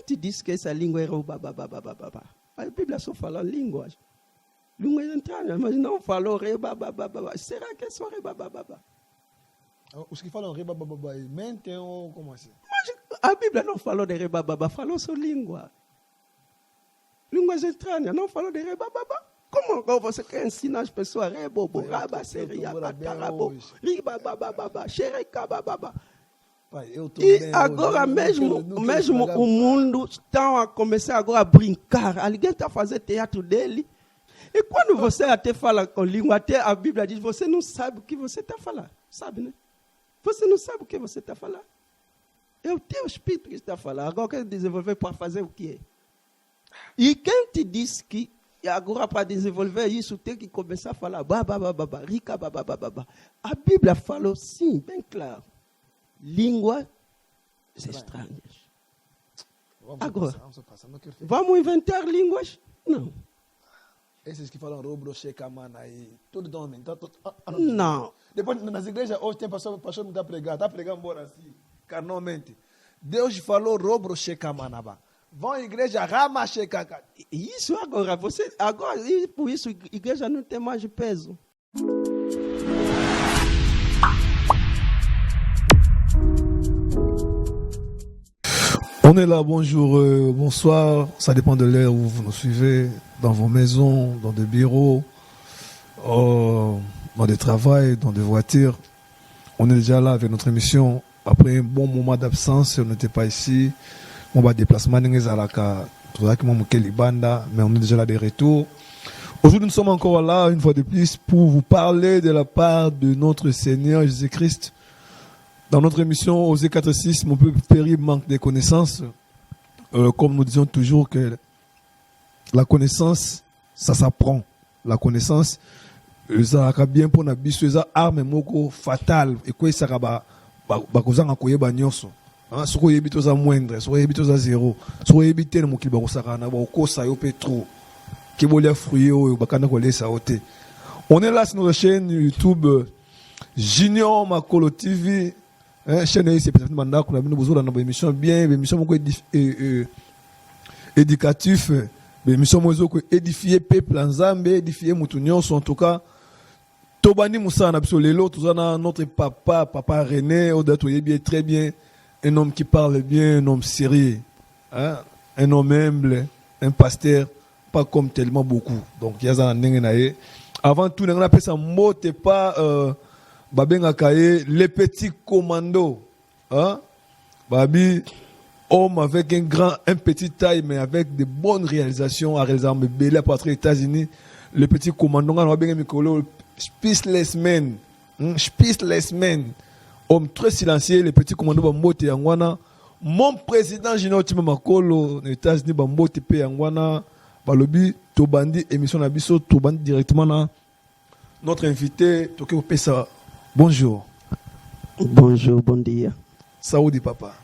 quem te disse que essa língua é babá? A Bíblia só fala línguas. Línguas estranhas, mas não falou babá. Será que é só babá? Os que falam babá mentem ou como assim? Mas a Bíblia não falou de babá, falou só língua. Línguas estranhas, não falou de babá. Como você quer ensinar as pessoas rebobo, rabaceria, batarabo, ribabababa, xerecabababa? E agora mesmo o mundo está a começar agora a brincar. Alguém está a fazer teatro dele. E quando você até fala com língua, até a Bíblia diz, você não sabe o que você está a falar. Sabe, né? Você não sabe o que você está a falar. É o teu espírito que está a falar. Agora quer desenvolver para fazer o quê? E quem te disse que agora para desenvolver isso tem que começar a falar rica babá. A Bíblia falou sim, bem claro. Línguas estranhas. Agora, vamos inventar línguas? Não. Esses que falam robro, checaman aí, tudo dão não. Depois, nas igrejas, hoje tem pastor não está pregando embora assim, carnalmente. Deus falou robro, checamanaba. Vão à igreja, rama, checaca. Isso agora, por isso, a igreja não tem mais peso. On est là, bonjour, bonsoir, ça dépend de l'heure où vous nous suivez, dans vos maisons, dans des bureaux, dans des travails, dans des voitures. On est déjà là avec notre émission. Après un bon moment d'absence, on n'était pas ici. On va déplacement, mais on est déjà là de retour. Aujourd'hui, nous sommes encore là, une fois de plus, pour vous parler de la part de notre Seigneur Jésus-Christ. Dans notre émission, Osée 4.6, mon peuple périt manque de connaissances. Comme nous disons toujours que la connaissance, ça s'apprend. La connaissance, ça a bien pour nous, ça arme moko fatale. Et quoi ça va, bakozanga koyeba nyonso. Soko yebito za moindre, soko yebito za zéro, soko yebite mo kiba kosakana, ba kosa yo petro. Kibolia fruit o bakana ko lesa ote. On est là sur notre chaîne YouTube Junior Makolo TV. Chaîne ici peut-être mandat qu'on a besoin dans émission bien, émission moko éducatif, émission moko édifier peuple nzambe, édifier mutu nyonso en tout cas. Tobani Moussa na biso lelo tozana notre papa René Odato yebi très bien, un homme qui parle bien, un homme sérieux, hein? Un homme humble, un pasteur pas comme tellement beaucoup. Donc yaza ndenge na ye. Avant tout on appelle ça mot pas Babenga Kaye, les petits commandos. Hein? Babi, homme avec un petit taille, mais avec de bonnes réalisations à réaliser mes belles pour les États-Unis. Les petits commandos, on va bien Mikolo, Speechless man. Speechless man. Homme très silencieux, les petits commandos, Bambote Yangwana. Mon président, Gino Tima Makolo, les États-Unis, Bambote P. Yangwana. Balobi, Tobandi, émission Nabiso, Tobandi directement là. Notre invité, Tokyo Pesa. Bonjour. Bonjour, bom dia. Saúde, papa.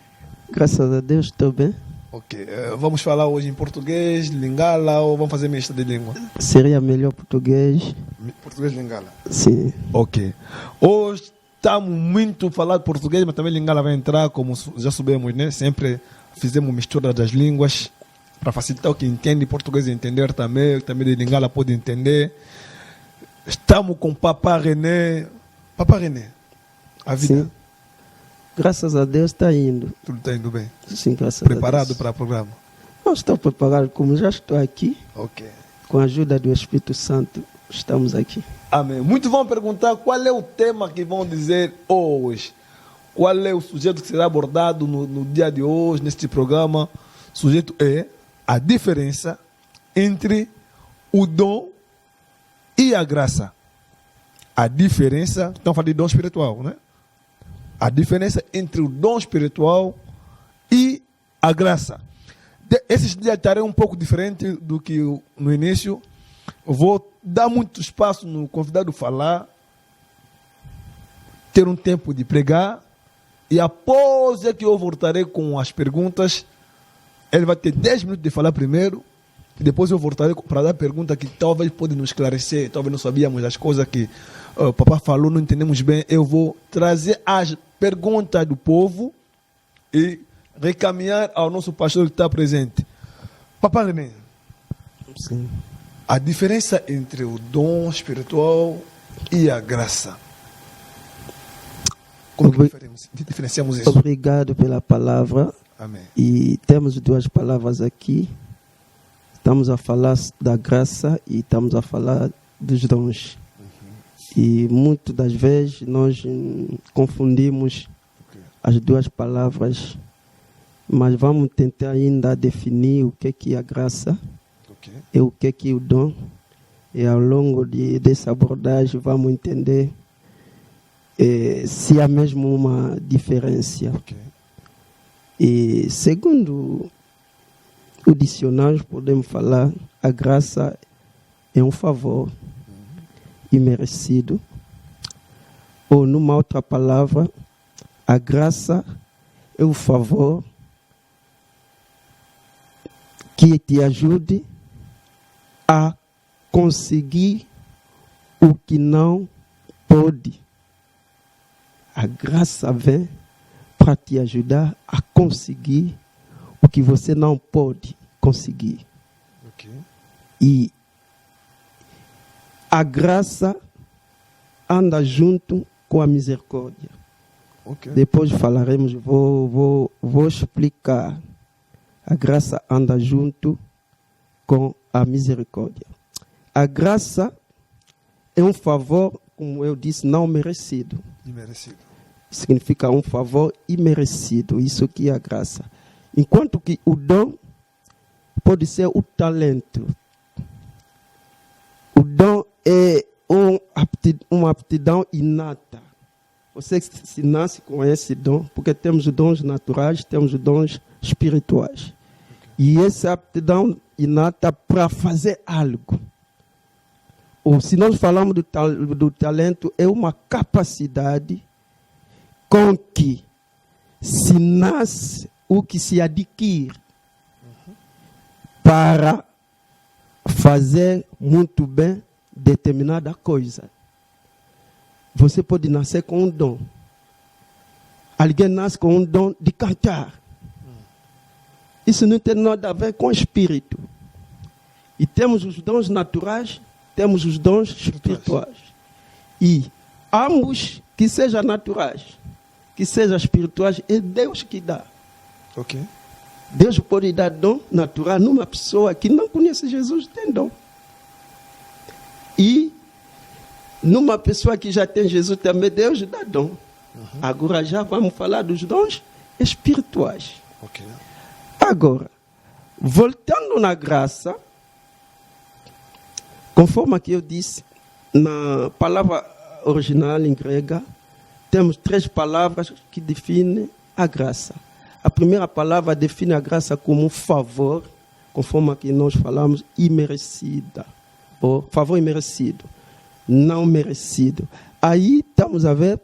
Graças a Deus, estou bem. Ok. Vamos falar hoje em português, lingala ou vamos fazer mistura de língua? Seria melhor português. Português, lingala? Sim. Ok. Hoje estamos muito a falar português, mas também lingala vai entrar, como já sabemos, né? Sempre fizemos mistura das línguas para facilitar o que entende português entender também de lingala pode entender. Estamos com Papa René. Papa René, a vida? Sim. Graças a Deus está indo. Tudo está indo bem? Sim, graças Preparado a Deus. para o programa? Não estou preparado, como já estou aqui. Ok. Com a ajuda do Espírito Santo, estamos aqui. Amém. Muitos vão perguntar qual é o tema que vão dizer hoje. Qual é o sujeito que será abordado no dia de hoje, neste programa. O sujeito é a diferença entre o dom e a graça. A diferença, estamos falando de dom espiritual, né? A diferença entre o dom espiritual e a graça. Esses dias estarei um pouco diferente do que no início. Eu vou dar muito espaço no convidado falar, ter um tempo de pregar, e após é que eu voltarei com as perguntas. Ele vai ter 10 minutos de falar primeiro, e depois eu voltarei para dar pergunta que talvez pode nos esclarecer, talvez não sabíamos as coisas que o papai falou, não entendemos bem. Eu vou trazer as perguntas do povo e recaminhar ao nosso pastor que está presente. Papa René, Sim. a diferença entre o dom espiritual e a graça. Como que diferenciamos isso? Obrigado pela palavra. Amém. E temos duas palavras aqui. Estamos a falar da graça e estamos a falar dos dons. E muitas das vezes nós confundimos as duas palavras, mas vamos tentar ainda definir o que é a graça e o que é o dom. E ao longo dessa abordagem vamos entender se há mesmo uma diferença. E segundo o dicionário podemos falar, a graça é um favor imerecido, ou numa outra palavra, a graça é o favor que te ajude a conseguir o que não pode. A graça vem para te ajudar a conseguir o que você não pode conseguir. E a graça anda junto com a misericórdia. Depois falaremos, vou explicar. A graça anda junto com a misericórdia. A graça é um favor, como eu disse, não merecido. Imerecido. Significa um favor imerecido. Isso que é a graça. Enquanto que o dom pode ser o talento. O dom é uma aptidão inata. Você se nasce com esse dom, porque temos dons naturais, temos dons espirituais. E essa aptidão inata para fazer algo. Ou se nós falamos do talento, é uma capacidade com que se nasce o que se adquire para fazer muito bem determinada coisa. Você pode nascer com um dom. Alguém nasce com um dom de cantar. Isso não tem nada a ver com o espírito. E temos os dons naturais, temos os dons espirituais. E ambos, que sejam naturais, que sejam espirituais, é Deus que dá. Deus pode dar dom natural numa pessoa que não conhece Jesus, tem dom. E numa pessoa que já tem Jesus também, Deus dá dom. Agora já vamos falar dos dons espirituais. Agora, voltando na graça, conforme que eu disse, na palavra original em grega, temos 3 palavras que definem a graça. A primeira palavra define a graça como um favor, conforme que nós falamos, imerecida. Ou favor imerecido, não merecido. Aí estamos a ver,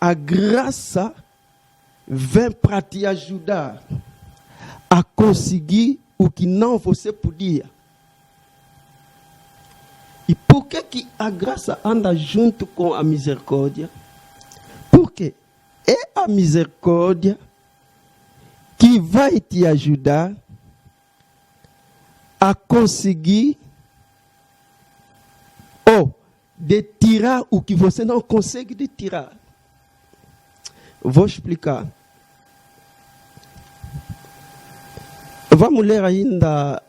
a graça vem para te ajudar a conseguir o que não você podia. E por que a graça anda junto com a misericórdia? Porque é a misericórdia que vai te ajudar a conseguir ou de tirar o que você não consegue de tirar. Vou explicar. Vamos ler ainda,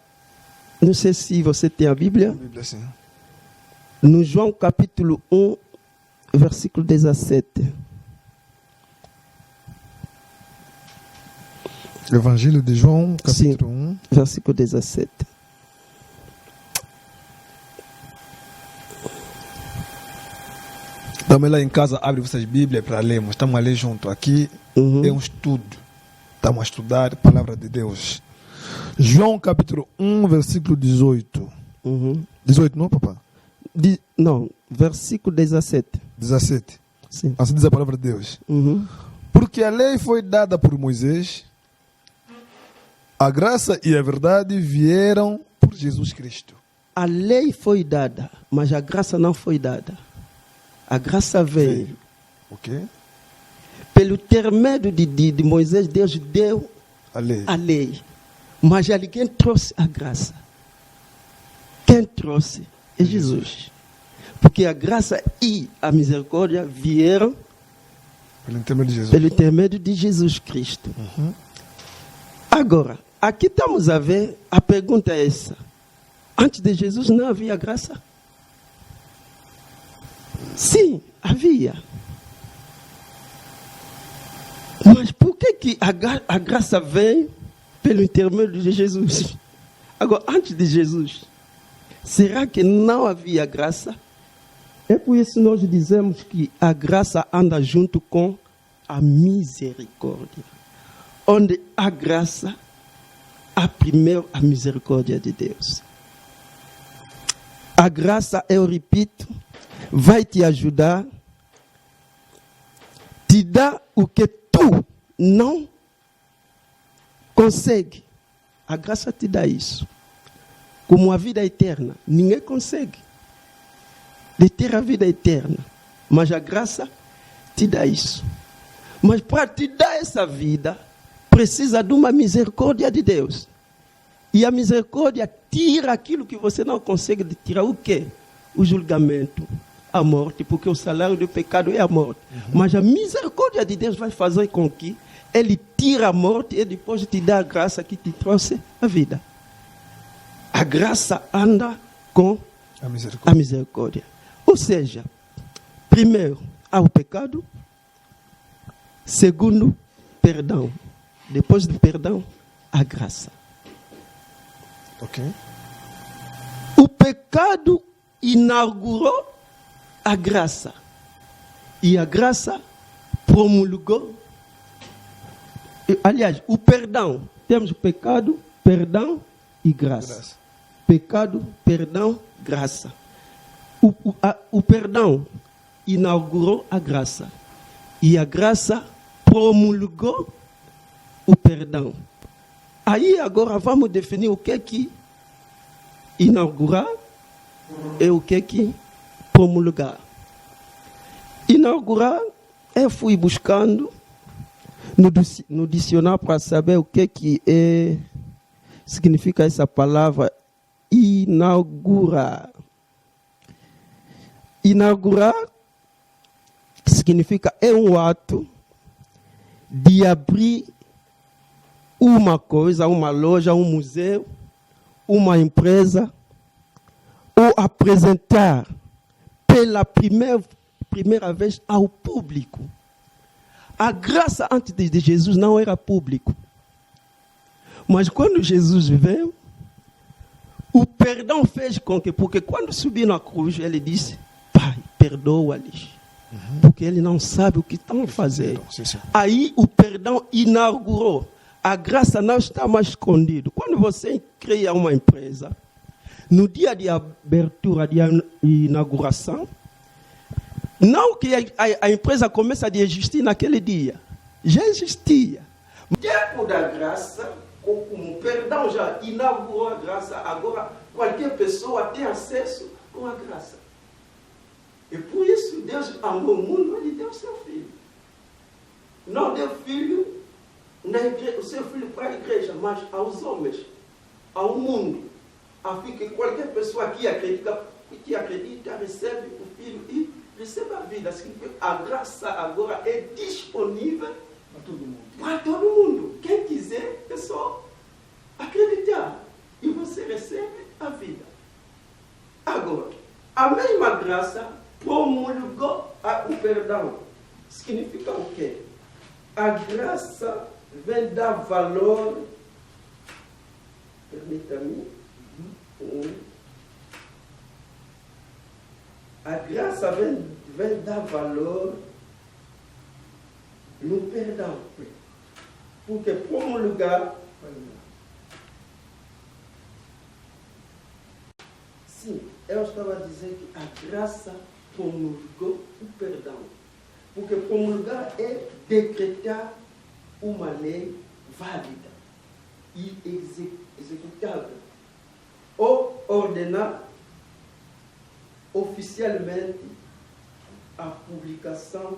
não sei se você tem a Bíblia. A Bíblia, sim. No João capítulo 1, versículo 17. Evangelho de João, capítulo 1. Versículo 17. Estamos lá em casa, abre vossas Bíblias para lermos. Estamos a ler junto. Aqui é um estudo. Estamos a estudar a palavra de Deus. João capítulo 1, versículo 18. 18, não, papá? Não, versículo 17. 17. Sim. Assim diz a palavra de Deus. Porque a lei foi dada por Moisés, a graça e a verdade vieram por Jesus Cristo. A lei foi dada, mas a graça não foi dada. A graça veio. pelo intermédio de Moisés, Deus deu a lei. Mas alguém trouxe a graça. Quem trouxe é Jesus. Porque a graça e a misericórdia vieram pelo intermédio de Jesus Cristo. Uhum. Agora, aqui estamos a ver, a pergunta é essa. Antes de Jesus não havia graça? Sim, havia. Mas por que a graça vem pelo intermédio de Jesus? Agora, antes de Jesus, será que não havia graça? É por isso que nós dizemos que a graça anda junto com a misericórdia. Onde a graça, há primeiro a misericórdia de Deus. A graça, eu repito, vai te ajudar, te dá o que tu não consegue. A graça te dá isso. Como a vida eterna, ninguém consegue de ter a vida eterna. Mas a graça te dá isso. Mas para te dar essa vida, precisa de uma misericórdia de Deus. E a misericórdia tira aquilo que você não consegue de tirar. O quê? O julgamento, a morte, porque o salário do pecado é a morte. Uhum. Mas a misericórdia de Deus vai fazer com que Ele tira a morte e depois te dá a graça que te trouxe a vida. A graça anda com a misericórdia. Ou seja, primeiro, há o pecado. Segundo, perdão. Depois do perdão, a graça. Ok. O pecado inaugurou a graça. E a graça promulgou. Aliás, o perdão. Temos o pecado, perdão e graça. Pecado, perdão, graça. O perdão inaugurou a graça. E a graça promulgou o perdão. Aí agora vamos definir o que inaugurar e o que promulgar. Inaugurar, eu fui buscando no dicionário para saber o que significa essa palavra inaugurar. Inaugurar significa é um ato de abrir uma coisa, uma loja, um museu, uma empresa, ou apresentar pela primeira vez ao público. A graça antes de Jesus não era público. Mas quando Jesus veio, o perdão fez com que, porque quando subiu na cruz, ele disse, Pai, perdoa-lhes. Uhum. Porque ele não sabe o que estão a fazer. Sim. Aí o perdão inaugurou. A graça não está mais escondida. Quando você cria uma empresa, no dia de abertura, de inauguração, não que a empresa começa a existir naquele dia. Já existia. No tempo da graça, o perdão já inaugurou a graça. Agora, qualquer pessoa tem acesso com a graça. E por isso Deus amou o mundo, Ele deu o seu filho. Não deu filho na igreja, o seu filho para a igreja, mas aos homens, ao mundo. A fim que qualquer pessoa que acredita, recebe o filho e recebe a vida. A graça agora é disponível para todo mundo. Quem quiser é só acreditar. E você recebe a vida. Agora, a mesma graça promulgou o perdão. Significa o quê? A graça vem dar valor. Permita-me. A graça vem dar valor no perdão. Porque promulgar. Sim, eu estava a dizer que a graça promulgou o perdão. Porque promulgar é decretar uma lei válida e executável. Ou ordenar oficialmente a publicação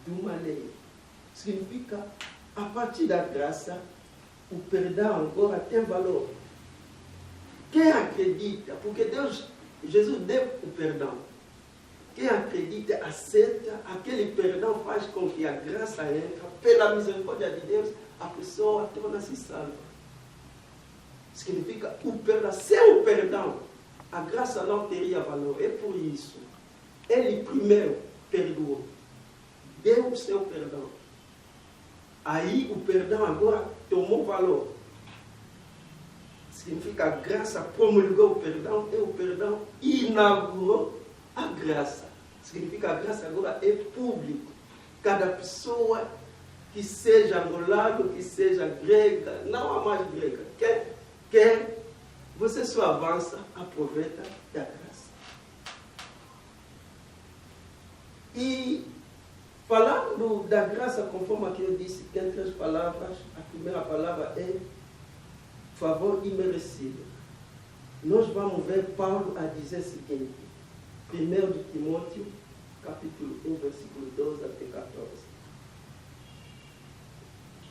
de uma lei. Significa, a partir da graça, o perdão agora tem valor. Quem acredita, porque Jesus deu o perdão. Quem acredita, aceita, aquele perdão faz com que a graça entre, pela misericórdia de Deus, a pessoa torna-se salva. Significa, o perdão, sem o perdão, a graça não teria valor. É por isso, ele primeiro perdoou, deu o seu perdão. Aí o perdão agora tomou valor. Significa, a graça promulgou o perdão e o perdão inaugurou a graça. Significa, a graça agora é público. Cada pessoa que seja angolano, que seja grega, não há mais grega, quer, você só avança, aproveita da graça. E falando da graça, conforme aqui eu disse, tem 3 palavras. A primeira palavra é favor imerecido. Nós vamos ver Paulo a dizer o seguinte, 1 de Timóteo, capítulo 1, versículo 12 até 14.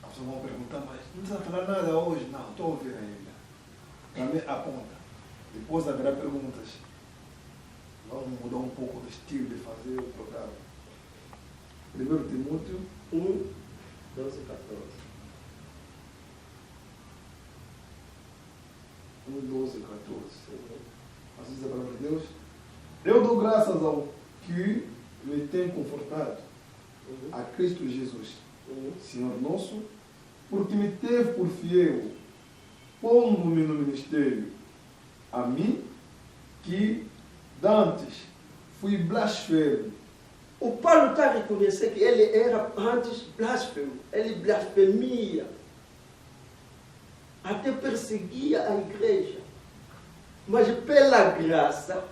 As pessoas vão perguntar, mas não precisa falar nada hoje? Não, estou ouvindo ainda. Também aponta. Depois haverá perguntas. Vamos mudar um pouco do estilo de fazer o programa. 1 Timóteo 1, 12 e 14. 1, 12 e 14. Assim diz a palavra de Deus. Eu dou graças ao que me tem confortado, a Cristo Jesus, Senhor nosso, porque me teve por fiel, pondo-me no ministério, a mim, que dantes fui blasfemo. O Paulo está a reconhecer que ele era antes blasfemo, ele blasfemia, até perseguia a igreja. Mas pela graça,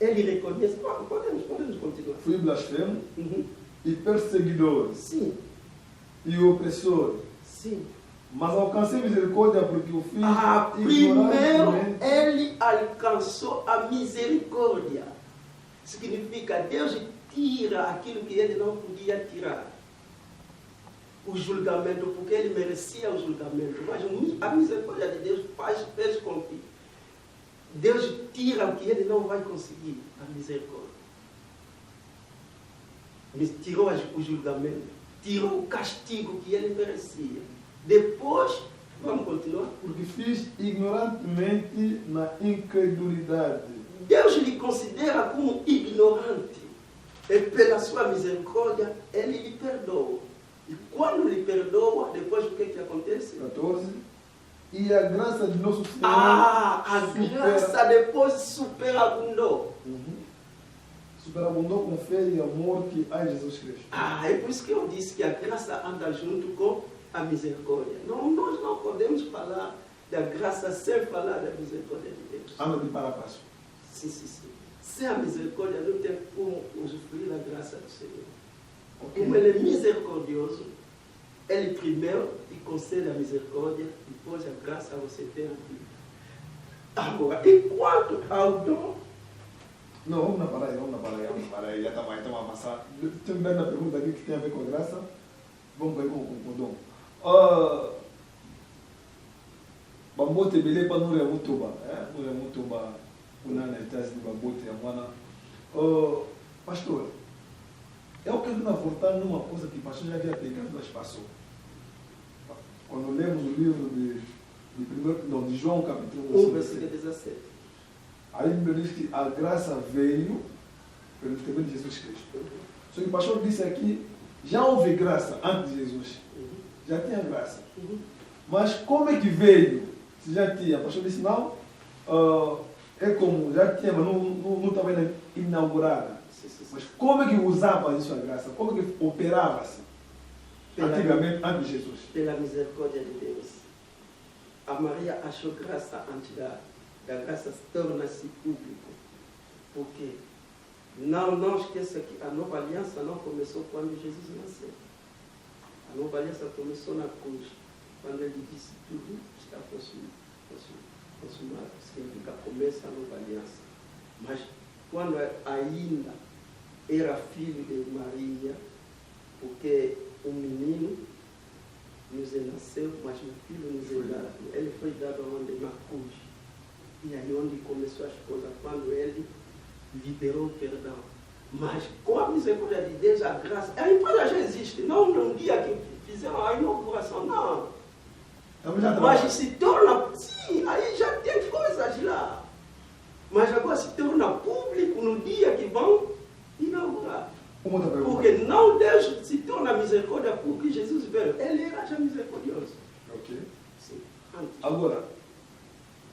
ele reconhece. Podemos continuar. Fui blasfemo e perseguidor. Sim. E opressor. Sim. Mas alcancei misericórdia porque o fiz primeiro ele alcançou a misericórdia. Significa, Deus tira aquilo que ele não podia tirar. O julgamento, porque ele merecia o julgamento. Mas a misericórdia de Deus fez com que Deus tira o que ele não vai conseguir, a misericórdia. Tirou o julgamento, tirou o castigo que ele merecia. Depois, vamos continuar. Porque fiz ignorantemente na incredulidade. Deus lhe considera como ignorante. E pela sua misericórdia, ele lhe perdoa. E quando lhe perdoa, depois o que acontece? 14. E a graça de nosso Senhor. A graça depois superabundou. Superabundou com fé e amor que há em Jesus Cristo. É por isso que eu disse que a graça anda junto com a misericórdia. Nós não podemos falar da graça sem falar da misericórdia de Deus. Anda de para passo. Sim. Sem a misericórdia não tem como usufruir da graça do Senhor. Como ele é misericordioso, ele primeiro te concede a misericórdia, depois a graça você tem aqui. Agora, enquanto ao dom. Não, vamos na parar aí. Já estamos a avançar. Tem uma pergunta aqui que tem a ver com a graça. Vamos ver com o dom. Bambote bele pa nure mutuba. Nure mutuba. Unana itazi de bambote amwana. Pastor, eu quero voltar numa coisa que o pastor já havia pregado, mas passou. Quando lemos o livro de João, capítulo 1, versículo 17. A Bíblia diz que a graça veio pelo testemunho de Jesus Cristo. Só que o pastor disse aqui, já houve graça antes de Jesus. Já tinha graça. Mas como é que veio? Se já tinha. O pastor disse, não, é como, já tinha, mas não estava ainda inaugurada. Mas como é que usava isso a graça? Como é que operava-se? Antigamente, antes de Jesus. Pela misericórdia de Deus. A Maria achou graça antes da graça torna-se público. Porque não esqueça que a nova aliança não começou quando Jesus nasceu. A nova aliança começou na cruz, quando ele disse tudo está consumado. Significa começa a nova aliança. Mas quando ainda era filho de Maria, porque um menino nos nasceu, mas um filho nos é dado. Ele foi dado onde? Na cruz. E aí onde começou as coisas, quando ele liberou o perdão. Mas com a misericórdia de Deus, a graça, a empresa já existe. Não no dia que fizeram a inauguração, não. Mas se torna, sim, aí já tem coisas lá. Mas agora se torna público no dia que vão inaugurar. Porque não Deus se torna misericórdia porque Jesus veio. Ele era já misericordioso. Ok. Sim, antes. Agora,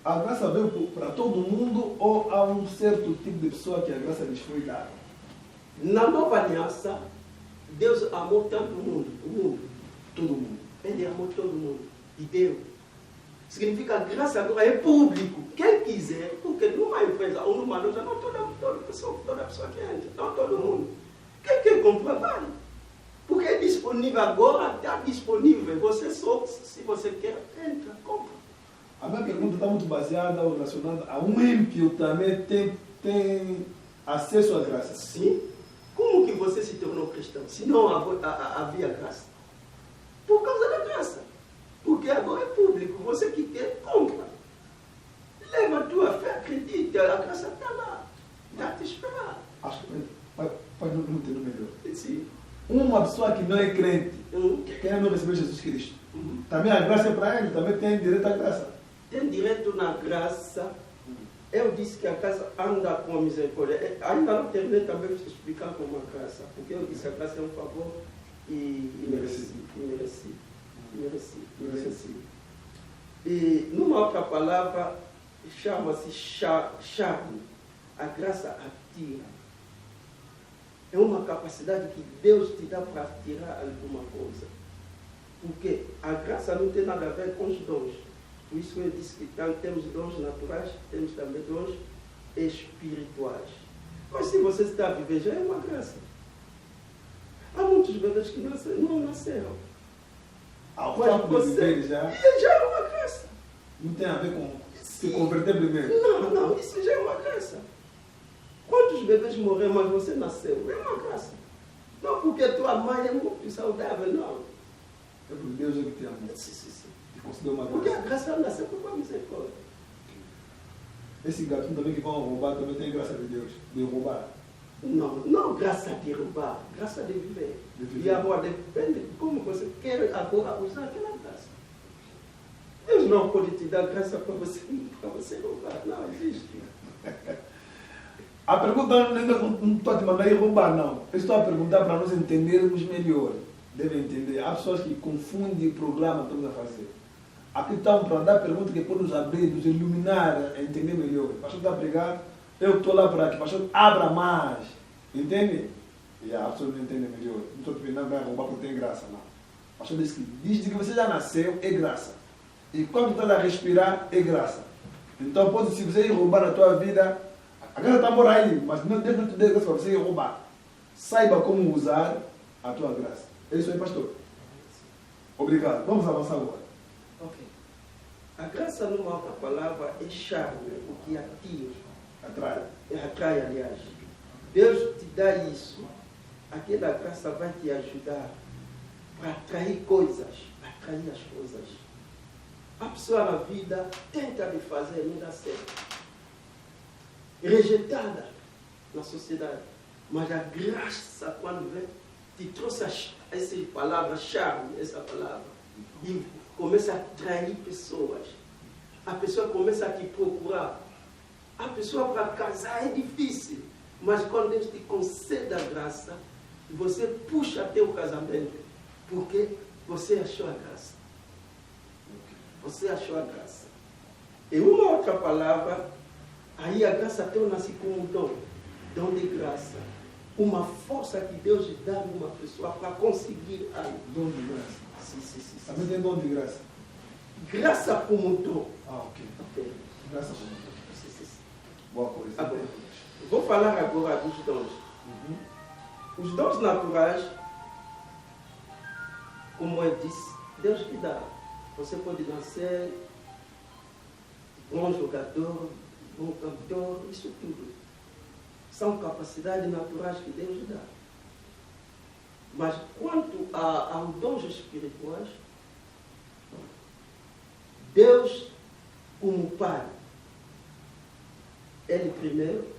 a graça veio para todo mundo ou há um certo tipo de pessoa que a graça lhes foi dada? Na nova aliança, Deus amou tanto o mundo. Todo mundo. Ele amou todo mundo e deu. Significa que a graça agora é público. Quem quiser, porque numa empresa ou numa loja, não toda pessoa que entra, não todo mundo. Quem quer comprar, vale. Porque é disponível agora, está disponível. Você só, se você quer, entra, compra. A minha pergunta está muito baseada ou relacionada a um ímpio também tem acesso à graça. Sim. Como que você se tornou cristão? Se não havia graça? Por causa da graça. Porque agora é público. Você que quer, compra. Leva a tua fé, acredita. A graça está lá. Está te esperando. Acho que pode não entender melhor. Sim. Uma pessoa que não é crente, que ainda não recebeu Jesus Cristo, também a graça é para ele, também tem direito à graça. Tem direito na graça. Eu disse que a graça anda com a misericórdia. Ainda não terminei também de explicar como a graça. Porque eu disse que a graça é um favor e merecido. E numa outra palavra, chama-se charme. A graça atira. É uma capacidade que Deus te dá para tirar alguma coisa. Porque a graça não tem nada a ver com os dons. Por isso eu disse que temos dons naturais, temos também dons espirituais. Mas se você está a viver, já é uma graça. Há muitos bebês que não nasceram. O fato de viver já é uma graça. não tem a ver com se converter primeiro. Não, isso já é uma graça. Quantos bebês morreram, mas você nasceu? É uma graça. Não porque tua mãe é muito saudável, não. É por Deus que te ama. Sim. Te considera uma Porque a graça. graça nasceu por uma misericórdia. Esse gatinho também que vão roubar também tem graça de Deus, de roubar. Não graça de roubar, graça de viver. E agora depende de como você quer agora usar aquela graça. Deus não pode te dar graça para você roubar, não existe. A pergunta não estou a te mandar ir roubar, não. Eu estou a perguntar para nós entendermos melhor. Devem entender. Há pessoas que confundem o programa que estamos a fazer. Aqui estamos para dar perguntas que podem nos abrir, nos iluminar, a entender melhor. O pastor está a pregar, eu estou lá para que o pastor abra mais. Entende? E a pessoa não entende melhor. Não estou te pedindo para roubar porque tem graça, não. O pastor disse que desde que você já nasceu, é graça. E quando estás a respirar, é graça. Então, pode, se você ir roubar na tua vida, a graça está por aí, mas não Deus não te deu graça para você ir roubar. Saiba como usar a tua graça. É isso aí, pastor. Obrigado. Vamos avançar agora. Ok. A graça, numa outra palavra, é charme, o que atira. Atrai, aliás. Deus te dá isso. Aquela graça vai te ajudar para atrair coisas, atrair as coisas. A pessoa na vida tenta de fazer, não dá certo. Rejeitada na sociedade. Mas a graça, quando vem, te trouxe essa palavra, charme, essa palavra. E começa a atrair pessoas. A pessoa começa a te procurar. A pessoa para casar é difícil. Mas quando Deus te concede a graça, você puxa até o casamento. Porque você achou a graça. Você achou a graça. E uma outra palavra, aí a graça torna-se como um dom. Dom de graça. Uma força que Deus dá a uma pessoa para conseguir algo. Dom de graça. Sim. Também tem dom de graça. Graça como dom. Ok. Graça como dom. Sim. Boa coisa. Agora, vou falar agora dos dons. Os dons naturais, como eu disse, Deus te dá. Você pode nascer bom jogador, bom cantor, isso tudo. São capacidades naturais que Deus dá. Mas quanto aos dons espirituais, Deus, como Pai, Ele primeiro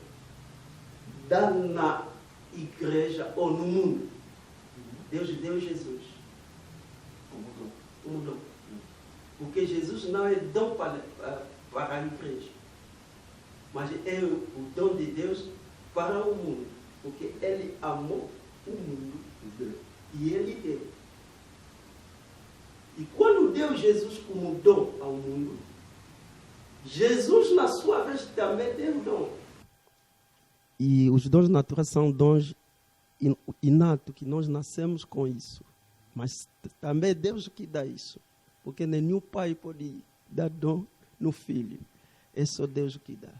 dá na igreja ou no mundo. Deus deu Jesus como dom. Porque Jesus não é dom para a igreja, mas é o dom de Deus para o mundo. Porque Ele amou o mundo e Ele deu. E quando deu Jesus como dom ao mundo, Jesus, na sua vez, também deu dom. E os dons naturais são dons inatos, que nós nascemos com isso. Mas também é Deus que dá isso. Porque nenhum pai pode dar dom no filho. É só Deus que dá.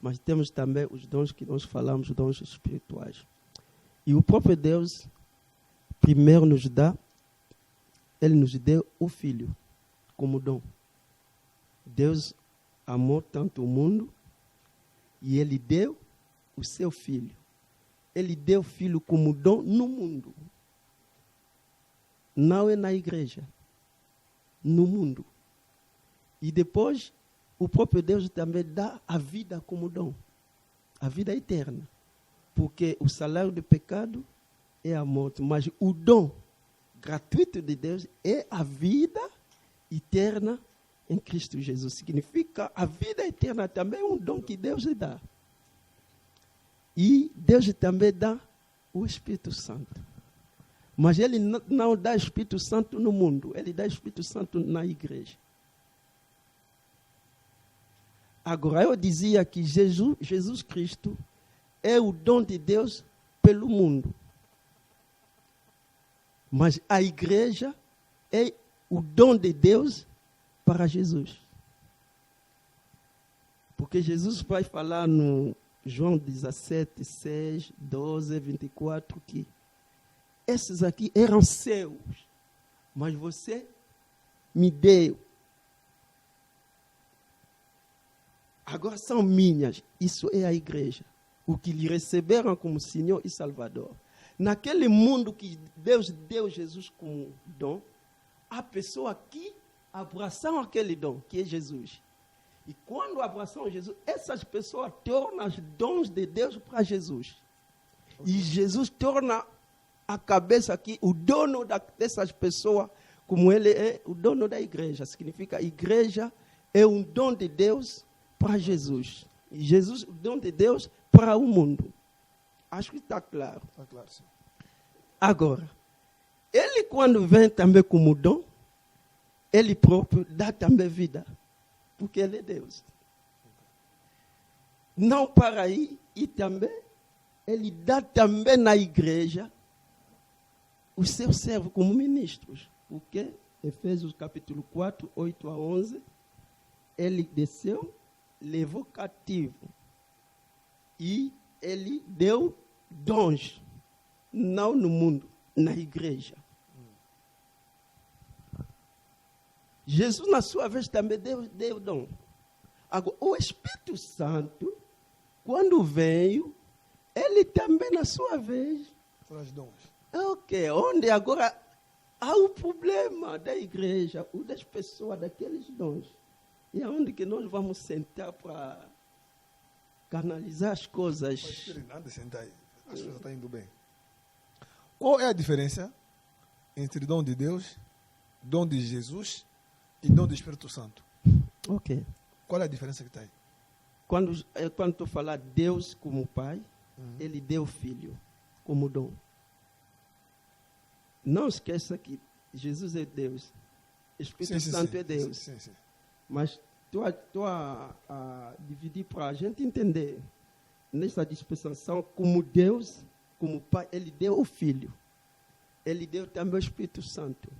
Mas temos também os dons que nós falamos, dons espirituais. E o próprio Deus, primeiro nos dá, Ele nos deu o Filho como dom. Deus amou tanto o mundo e Ele deu o seu Filho. Ele deu o Filho como dom no mundo. Não é na igreja. No mundo. E depois, o próprio Deus também dá a vida como dom. A vida eterna. Porque o salário do pecado é a morte. Mas o dom gratuito de Deus é a vida eterna em Cristo Jesus. Significa a vida eterna também é um dom que Deus dá. E Deus também dá o Espírito Santo. Mas Ele não dá Espírito Santo no mundo. Ele dá Espírito Santo na igreja. Agora, eu dizia que Jesus Cristo é o dom de Deus pelo mundo. Mas a igreja é o dom de Deus para Jesus. Porque Jesus vai falar no João 17, 6, 12, 24, que esses aqui eram seus, mas você me deu. Agora são minhas. Isso é a igreja. O que lhe receberam como Senhor e Salvador. Naquele mundo que Deus deu Jesus como dom, há pessoas que abraçam aquele dom, que é Jesus. E quando abraçam Jesus, essas pessoas tornam os dons de Deus para Jesus. E Jesus torna a cabeça aqui, o dono dessas pessoas, como ele é o dono da igreja. Significa, a igreja é um dom de Deus para Jesus. E Jesus, o dom de Deus para o mundo. Acho que está claro. Está claro, sim. Agora, ele quando vem também como dom, ele próprio dá também vida. Porque ele é Deus. Não para aí, e também, ele dá também na igreja os seus servos como ministros. Porque, Efésios capítulo 4, 8 a 11, ele desceu, levou cativo. E ele deu dons. Não no mundo, na igreja. Jesus, na sua vez, também deu dom. Agora, o Espírito Santo, quando veio, ele também, na sua vez, traz dons. Ok, onde agora há o problema da igreja, ou das pessoas, daqueles dons. E é onde que nós vamos sentar para canalizar as coisas. Antes de sentar aí, as coisas estão indo bem. Qual é a diferença entre dom de Deus, dom de Jesus e dom do Espírito Santo? Ok. Qual é a diferença que está aí? Quando tu falar Deus como Pai, Ele deu o Filho como dom. Não esqueça que Jesus é Deus. Espírito Santo é Deus. Sim. Mas estou a dividir para a gente entender. Nessa dispensação, como Deus, como Pai, Ele deu o Filho. Ele deu também o Espírito Santo.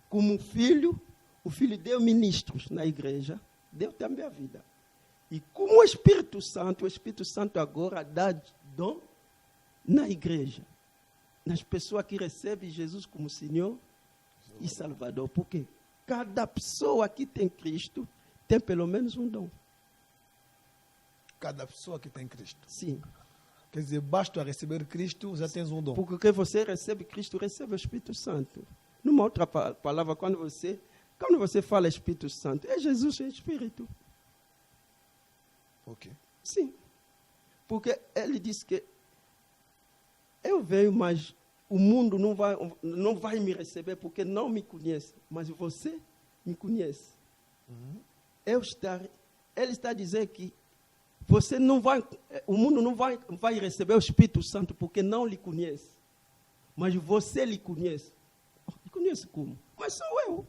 Como Filho, o Filho deu ministros na igreja, deu também a vida. E como o Espírito Santo agora dá dom na igreja. Nas pessoas que recebem Jesus como Senhor e Salvador. Porque cada pessoa que tem Cristo tem pelo menos um dom. Cada pessoa que tem Cristo. Sim. Quer dizer, basta receber Cristo, já tens um dom. Porque você recebe Cristo, recebe o Espírito Santo. Numa outra palavra, quando você fala Espírito Santo, é Jesus em Espírito. Ok. Sim. Porque ele disse que eu venho, mas o mundo não vai me receber porque não me conhece. Mas você me conhece. Ele está dizendo que você não vai, o mundo não vai receber o Espírito Santo porque não lhe conhece. Mas você lhe conhece. Me conhece como? Mas sou eu.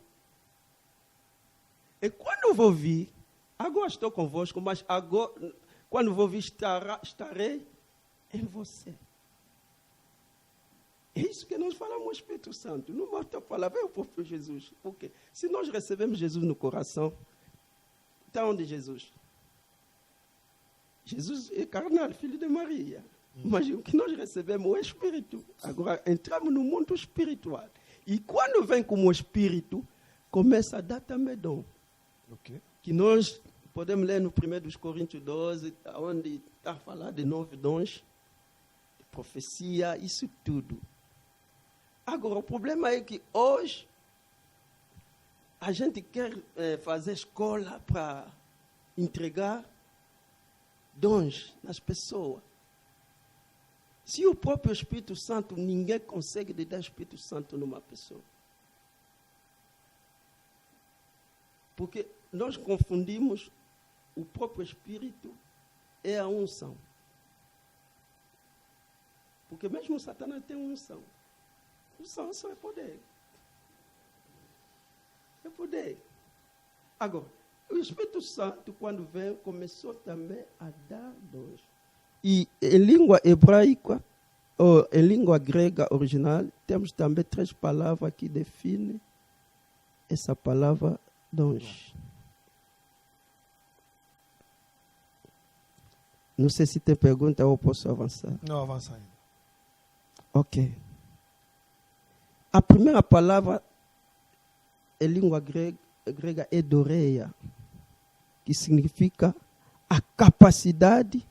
E quando eu vou vir, agora estou convosco, mas agora, quando vou vir, estarei em você. É isso que nós falamos, o Espírito Santo. Não basta falar, é o próprio Jesus. Por quê? Se nós recebemos Jesus no coração, está onde Jesus? Jesus é carnal, filho de Maria. Mas o que nós recebemos é o Espírito. Agora entramos no mundo espiritual. E quando vem como Espírito, começa a dar também dom. Ok. Que nós podemos ler no 1 Coríntios 12, onde está a falar de 9 dons, de profecia, isso tudo. Agora, o problema é que hoje a gente quer fazer escola para entregar dons nas pessoas. Se o próprio Espírito Santo, ninguém consegue dar Espírito Santo numa pessoa. Porque nós confundimos o próprio Espírito e a unção. Porque mesmo Satanás tem unção. Unção só é poder. É poder. Agora, o Espírito Santo, quando veio, começou também a dar dons. E em língua hebraica, ou em língua grega original, temos também 3 palavras que definem essa palavra dons. Não sei se tem pergunta ou posso avançar. Não, avança ainda. Ok. A primeira palavra em língua grega é doreia, que significa a capacidade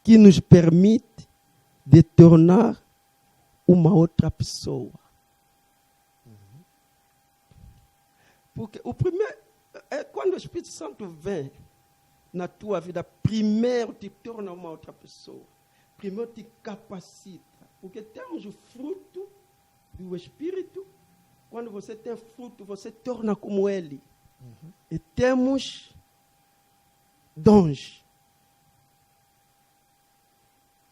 que nos permite de tornar uma outra pessoa. Porque o primeiro, quando o Espírito Santo vem na tua vida, primeiro te torna uma outra pessoa. Primeiro te capacita. Porque temos o fruto do Espírito. Quando você tem fruto, você torna como ele. E temos dons.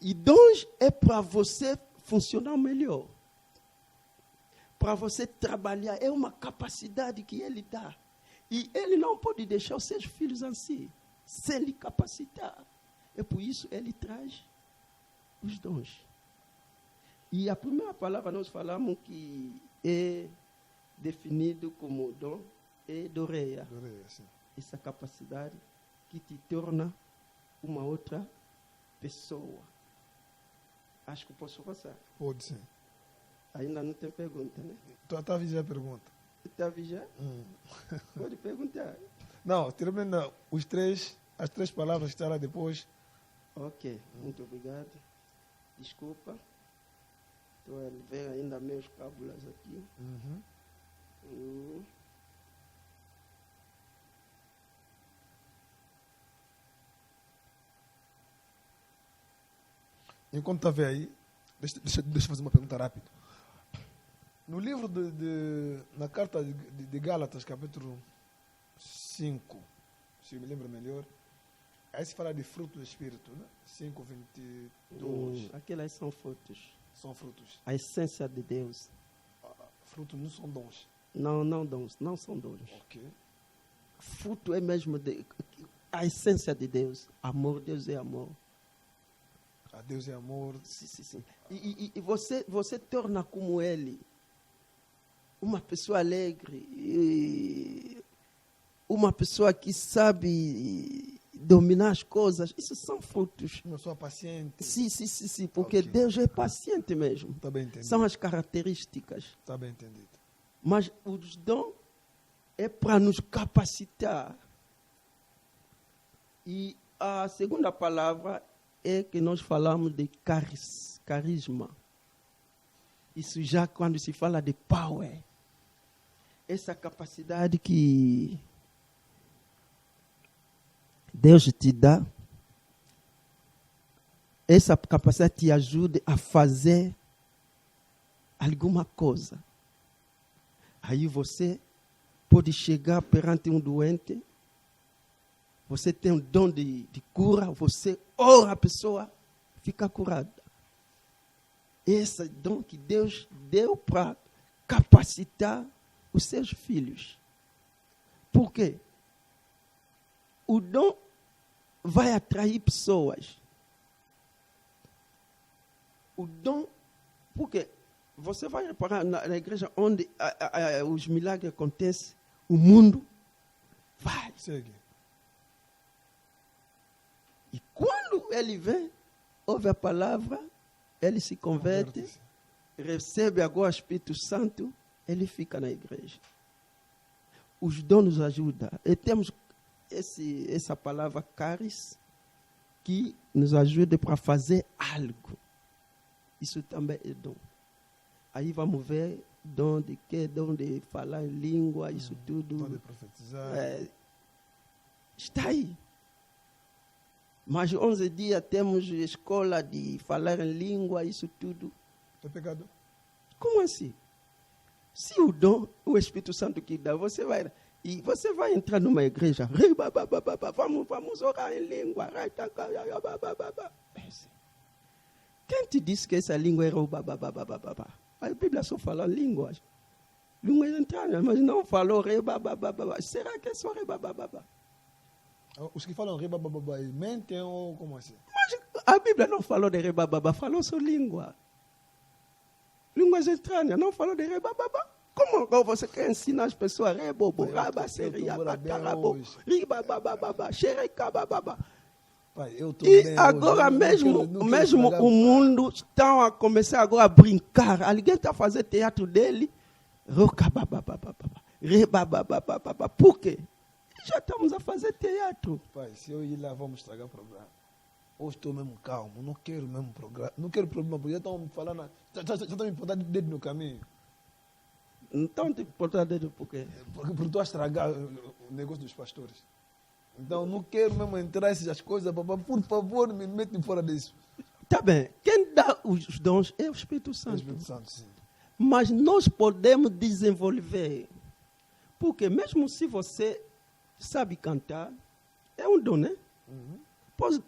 E dons é para você funcionar melhor. Para você trabalhar. É uma capacidade que ele dá. E ele não pode deixar os seus filhos assim, sem lhe capacitar. É por isso que ele traz os dons. E a primeira palavra nós falamos que é definido como dom é doreia. Doreia, sim. Essa capacidade que te torna uma outra pessoa. Acho que posso passar. Pode ser. Ainda não tem pergunta, né? Tu está a vigiar a pergunta. Está a vigiar? Pode perguntar. Não, termina as 3 palavras que estão lá depois. Ok, muito obrigado. Desculpa. Estou a ver ainda meus cábulas aqui. Enquanto está a ver aí, deixa eu fazer uma pergunta rápida. No livro na carta de Gálatas, capítulo 5, se eu me lembro melhor, aí se fala de fruto do Espírito, né? 5:22. Aquelas são frutos. São frutos. A essência de Deus. Frutos não são dons. Não dons, não são dons. Ok. Fruto é mesmo a essência de Deus. Amor, Deus é amor. A Deus é amor. Sim. E você torna como ele uma pessoa alegre, uma pessoa que sabe dominar as coisas. Isso são frutos. Uma pessoa paciente. Sim, porque Ok. Deus é paciente mesmo. Está bem entendido. São as características. Está bem entendido. Mas os dons é para nos capacitar. E a segunda palavra é que nós falamos de carisma. Isso já quando se fala de power. Essa capacidade que Deus te dá, essa capacidade te ajuda a fazer alguma coisa. Aí você pode chegar perante um doente, você tem um dom de cura, você ora a pessoa, fica curada. Esse é o dom que Deus deu para capacitar os seus filhos. Por quê? O dom vai atrair pessoas. O dom, porque você vai reparar na igreja onde os milagres acontecem, o mundo vai. Segue. E quando ele vem, ouve a palavra, ele se converte, recebe agora o Espírito Santo, ele fica na igreja. Os dons nos ajudam. E temos essa palavra caris, que nos ajuda para fazer algo. Isso também é dom. Aí vamos ver dom de quê? Dom de falar em língua, isso tudo. Dom de profetizar. Está aí. Mas 11 dias temos escola de falar em língua, isso tudo. É pecado? Como assim? Se o dom, o Espírito Santo que dá, você vai entrar numa igreja, vamos orar em língua. Quem te disse que essa língua era o babá? A Bíblia só fala línguas. Línguas estranhas, mas não falou rebabababá. Será que é só rebabababá? Os que falam rebabababá, mentem ou como assim? Mas a Bíblia não falou de rebababá, falou só língua. Línguas estranhas, não falou de rebababá. Como você quer ensinar as pessoas rebobo, rabaceria, bacarabo, ribabababá, xerecabababá? E agora mesmo o mundo está a começar agora a brincar. Alguém está a fazer teatro dele. Por quê? Já estamos a fazer teatro. Pai, se eu ir lá, vamos estragar o programa. Hoje estou mesmo calmo, não quero mesmo programa. Não quero problema, porque já estão me falando. Já estão me botando dedo no caminho. Então te botar dedo por quê? Porque estou a estragar o negócio dos pastores. Então não quero mesmo entrar nessas coisas, papai. Por favor, me mete fora disso. Tá bem. Quem dá os dons é o Espírito Santo. O Espírito Santo, sim. Mas nós podemos desenvolver. Porque mesmo se você sabe cantar, é um dom, né? Uhum.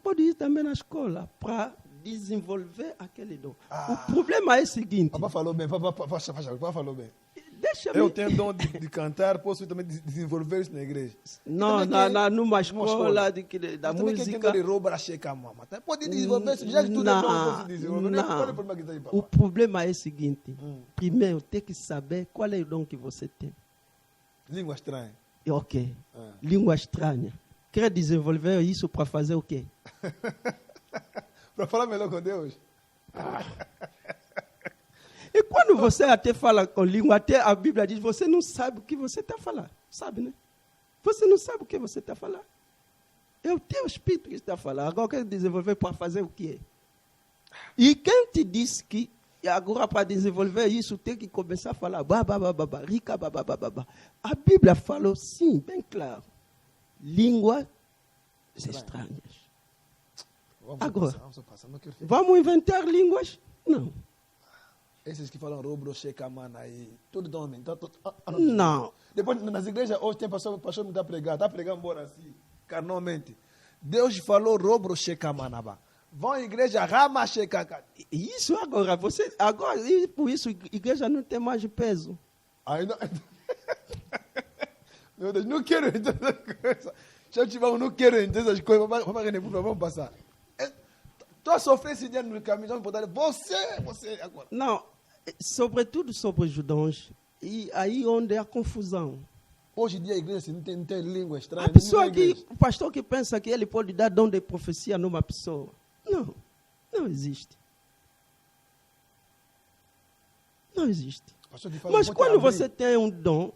Pode ir também na escola para desenvolver aquele dom. O problema é o seguinte. Papai falou bem, papai falou bem. Deixa-me... Eu tenho dom de cantar, posso também desenvolver isso na igreja. Não, numa escola da música. De roubar a checa, mamãe. Pode desenvolver isso, já que tudo é bom, posso desenvolver. Não. O problema é o seguinte. Primeiro, tem que saber qual é o dom que você tem. Língua estranha. Ok. Língua estranha. Quer desenvolver isso para fazer o quê? Para falar melhor com Deus. E quando você até fala com língua, até a Bíblia diz, você não sabe o que você está falando. Sabe, né? Você não sabe o que você está falando. É o teu espírito que está falando. Agora quer desenvolver para fazer o quê? E quem te disse que agora para desenvolver isso tem que começar a falar rica, A Bíblia falou sim, bem claro. Línguas estranhas. Agora, vamos inventar línguas? Não. Esses que falam robro, checamana aí, tudo dão não. Depois, nas igrejas, hoje tem pastor que está pregando embora assim, carnalmente. Deus falou robro, checamana. Vão à igreja, rama, checa. Isso agora, por isso, a igreja não tem mais peso. Ainda. Meu Deus, não quero entender essas coisas. Se eu tiver, não quero entender essas coisas. Vamos passar. Estou a sofrer esse dia no caminho, vamos botar você agora. Não, sobretudo sobre os dons, e aí onde é a confusão. Hoje em dia a igreja não tem língua estranha. A pessoa o pastor que pensa que ele pode dar dom de profecia numa pessoa. Não existe. Não existe. Mas quando você tem um dom,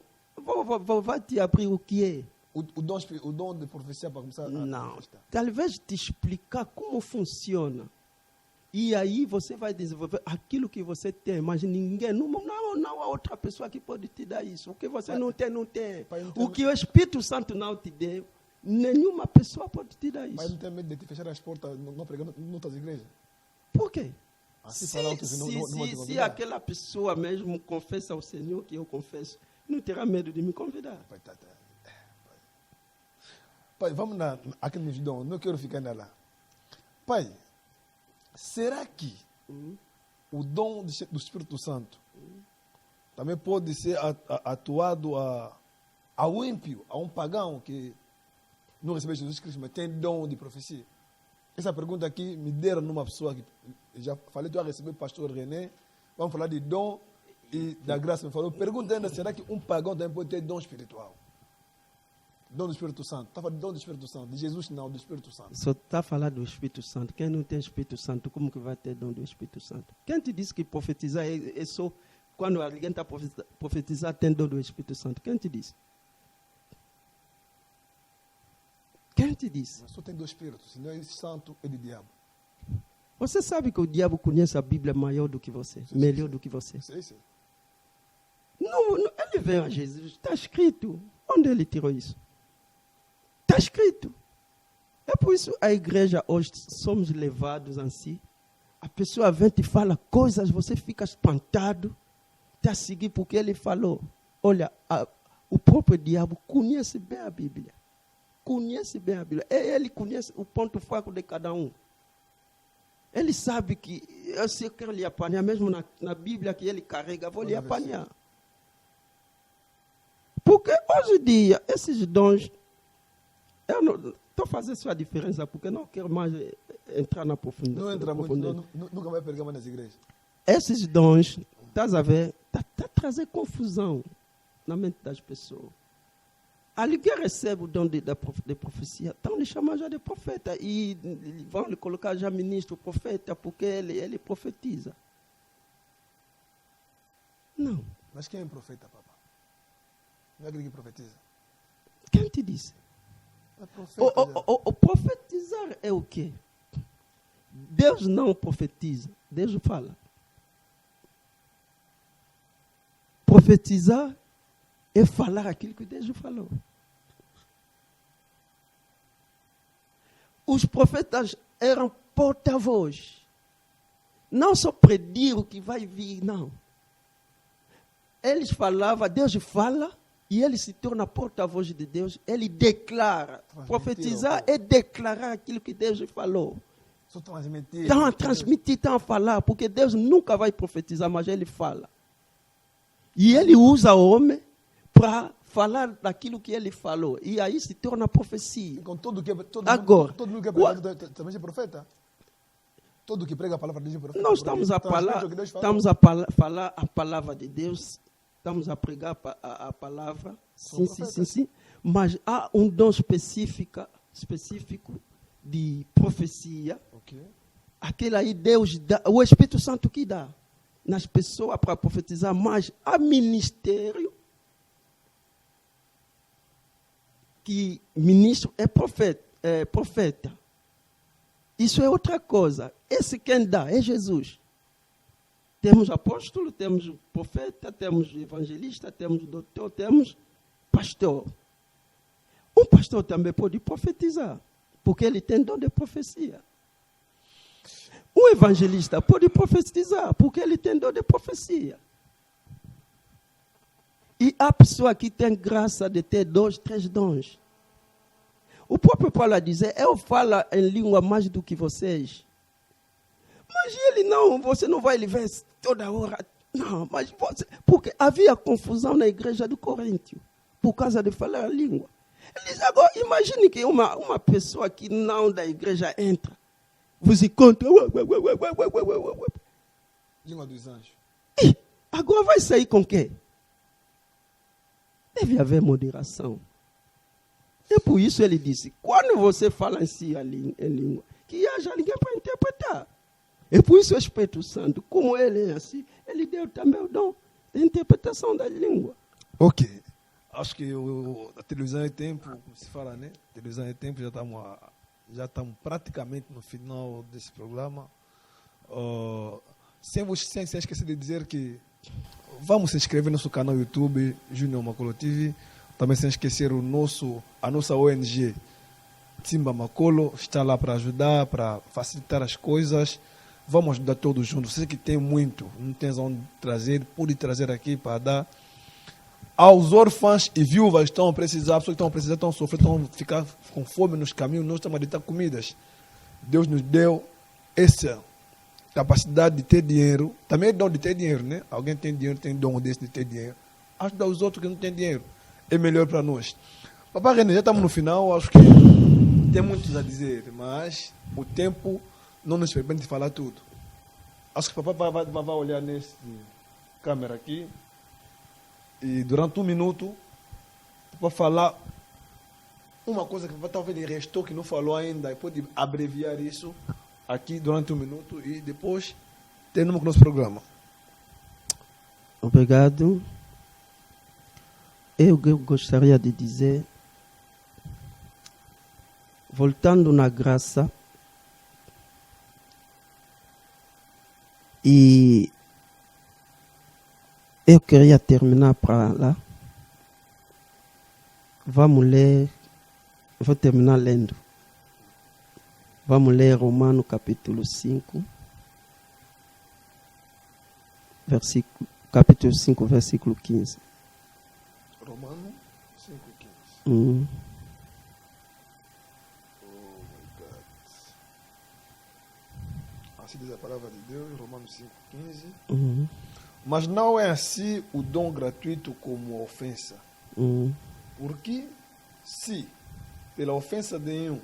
vai te abrir o que é. o dom de profecia para começar Não. Talvez te explicar como funciona. E aí você vai desenvolver aquilo que você tem, mas ninguém, não há outra pessoa que pode te dar isso. O que você não tem, não tem. O que o Espírito Santo não te deu, nenhuma pessoa pode te dar isso. Mas não tem medo de te fechar as portas, não pregando em outras igrejas? Por quê? Assim Se aquela pessoa mesmo confessa ao Senhor que eu confesso, não terá medo de me convidar. Pai, vamos aqui nos dons, não quero ficar lá. Pai, será que o dom do Espírito Santo também pode ser atuado ao ímpio, a um pagão que não recebeu Jesus Cristo, mas tem dom de profecia? Essa pergunta aqui me deram numa pessoa que já falei, tu vai receber o pastor René, vamos falar de dom e da graça. Me falou, pergunta ainda, será que um pagão também pode ter dom espiritual? Dom do Espírito Santo. Está falando de dom do Espírito Santo. De Jesus não, do Espírito Santo. Só está falando do Espírito Santo. Quem não tem Espírito Santo, como que vai ter dom do Espírito Santo? Quem te disse que profetizar é só quando alguém está profetizar tem dom do Espírito Santo? Quem te disse? Quem te disse? Mas só tem dois espíritos. Se não é santo, é de diabo. Você sabe que o diabo conhece a Bíblia maior do que você, melhor do que você. Sim. Não, ele veio a Jesus. Está escrito. Onde ele tirou isso? Está escrito. É por isso a igreja hoje somos levados assim. A pessoa vem e te fala coisas, você fica espantado. Está a seguir porque ele falou. Olha, o próprio diabo conhece bem a Bíblia. Conhece bem a Bíblia. Ele conhece o ponto fraco de cada um. Ele sabe que se eu quero lhe apanhar, mesmo na Bíblia que ele carrega, vou lhe apanhar. Porque hoje em dia, esses dons, eu não estou fazendo sua diferença, porque não quero mais entrar na profundidade. Não entra muito, nunca vai pregar mais nas igrejas. Esses dons, estás a ver, está trazendo confusão na mente das pessoas. Ali que recebe o dom de profecia, estão lhe chamando já de profeta. E vão lhe colocar já ministro, profeta, porque ele profetiza. Não. Mas quem é profeta, papá? Não é aquele que profetiza? Quem te disse? É profeta, o profetizar é o quê? Deus não profetiza, Deus fala. Profetizar é falar aquilo que Deus falou. Os profetas eram porta-voz. Não só predir o que vai vir, não. Eles falavam, Deus fala, e ele se torna porta-voz de Deus, ele declara. Profetizar é declarar aquilo que Deus falou. Só transmitir. Estão a transmitir, estão a falar, porque Deus nunca vai profetizar, mas ele fala. E ele usa o homem para falar daquilo que ele falou. E aí se torna profecia. Com todo que agora, todo mundo que prega também é profeta? Todo que prega a palavra de Deus é profeta? Nós estamos a falar a palavra de Deus. Estamos a pregar a palavra. Sim. Mas há um dom específico de profecia. Okay. Aquele aí Deus dá, o Espírito Santo que dá nas pessoas para profetizar, mas há ministério que ministro é profeta. Isso é outra coisa. Esse quem dá é Jesus. Temos apóstolo, temos profeta, temos evangelista, temos doutor, temos pastor. Um pastor também pode profetizar, porque ele tem dom de profecia. Um evangelista pode profetizar, porque ele tem dom de profecia. E há pessoa que tem graça de ter 2, 3 dons. O próprio Paulo diz, eu falo em língua mais do que vocês. Mas ele não, você não vai lhe ver toda hora. Não, mas você... Porque havia confusão na igreja do Coríntio, por causa de falar a língua. Ele diz, agora, imagine que uma pessoa que não da igreja entra, você conta... Língua dos anjos. E agora vai sair com quem? Deve haver moderação. E por isso ele disse, quando você fala em si em língua, que haja ninguém para interpretar. E por isso o Espírito Santo, como ele é assim, ele deu também o dom de interpretação da língua. Ok. Acho que a televisão é tempo, como se fala, né? A televisão é tempo, já estamos praticamente no final desse programa. Sem esquecer de dizer que vamos se inscrever no nosso canal YouTube, Junior Makolo TV. Também sem esquecer a nossa ONG, Timba Makolo, está lá para ajudar, para facilitar as coisas. Vamos ajudar todos juntos. Você que tem muito, não tem onde trazer, pode trazer aqui para dar. Aos órfãos e viúvas estão a precisar, pessoas que estão a precisar, estão a sofrer, estão a ficar com fome nos caminhos, nós estamos a deitar comidas. Deus nos deu essa capacidade de ter dinheiro, também é dom de ter dinheiro, né? Alguém tem dinheiro, tem dom desse de ter dinheiro. Ajudar os outros que não têm dinheiro é melhor para nós. Papai René, já estamos no final, acho que tem muito a dizer, mas o tempo não nos permite falar tudo. Acho que o papai vai olhar nessa câmera aqui. E durante 1 minuto, vou falar uma coisa que talvez ele restou, que não falou ainda, e pode abreviar isso aqui durante 1 minuto e depois terminamos com o nosso programa. Obrigado. Eu gostaria de dizer, voltando na graça, e eu queria terminar para lá. Vamos ler, vou terminar lendo. Vamos ler Romanos capítulo 5, capítulo 5, versículo 15. Romanos 5, 15. Oh my God. Assim diz a palavra de Deus, Romanos 5, 15. Mas não é assim o dom gratuito como a ofensa. Porque se pela ofensa de um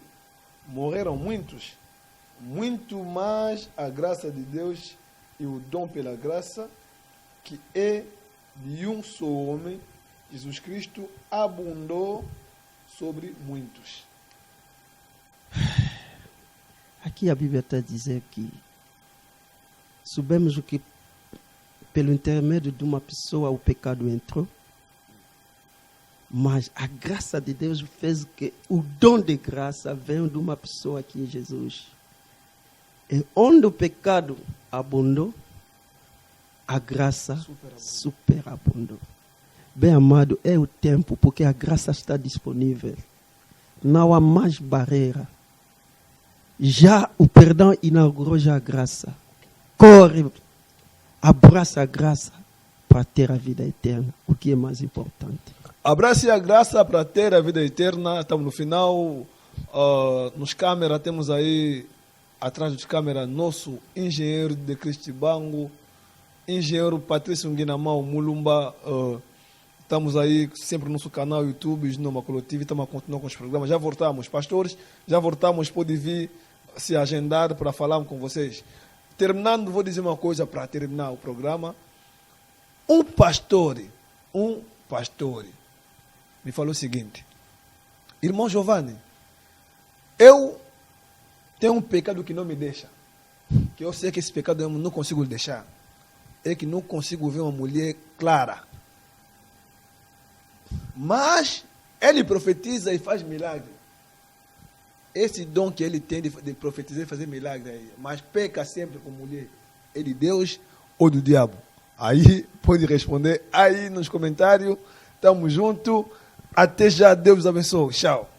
morreram muitos, muito mais a graça de Deus e o dom pela graça, que é de um só homem, Jesus Cristo, abundou sobre muitos. Aqui a Bíblia está a dizer que sabemos que pelo intermédio de uma pessoa o pecado entrou, mas a graça de Deus fez que o dom de graça venha de uma pessoa aqui em Jesus. E onde o pecado abundou, a graça superabundou. Bem amado, é o tempo, porque a graça está disponível. Não há mais barreira. Já o perdão inaugurou já a graça. Corre, abraça a graça para ter a vida eterna, o que é mais importante. Abrace a graça para ter a vida eterna. Estamos no final. Nos câmeras, temos aí, atrás dos câmeras, nosso engenheiro de Cristibango, engenheiro Patrício Nguinamau Mulumba. Estamos aí sempre no nosso canal YouTube, no Makolo TV. Estamos a continuar com os programas. Já voltamos, pastores. Já voltamos. Pode vir se agendar para falar com vocês. Terminando, vou dizer uma coisa para terminar o programa. Um pastor me falou o seguinte: irmão Giovanni, eu tenho um pecado que não me deixa, que eu sei que esse pecado eu não consigo deixar, é que não consigo ver uma mulher clara, mas ele profetiza e faz milagre. Esse dom que ele tem de profetizar e fazer milagre aí, mas peca sempre com mulher, é de Deus ou do diabo? Aí pode responder aí nos comentários. Tamo junto. Até já. Deus abençoe. Tchau.